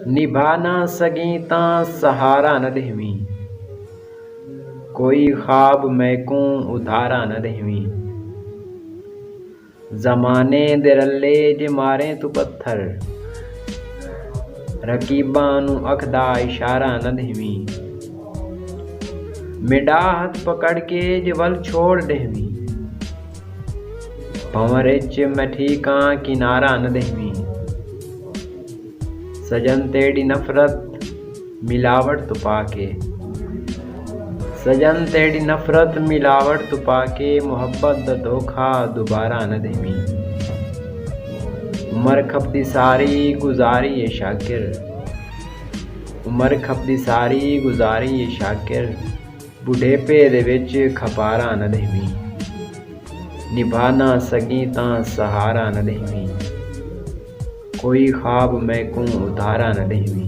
निभा ना सकी तां सहारा न देवी, कोई ख्वाब मैकूं उधारा न देवी। ज़माने दे रले जे मारे तू पत्थर, रकीबां नूं अख दा इशारा न देवी। मेरा हाथ पकड़ के जे वल छोड़ देवी, भंवर च मैं ठीकां किनारा न देवी। सजन तेरी नफरत मिलावट तू पाके, सजन तेरी नफरत मिलावट तू पाके, मुहब्बत दा धोखा दोबारा न देवी। उमर खपदी सारी गुजारी ए शाकिर, उमर खपदी सारी गुजारी ए शाकिर, बुढ़ेपे दे विच खपारा न देवी। निभा ना सकी तां सहारा न देवी, कोई ख्वाब मैकूं उधारा न देवी।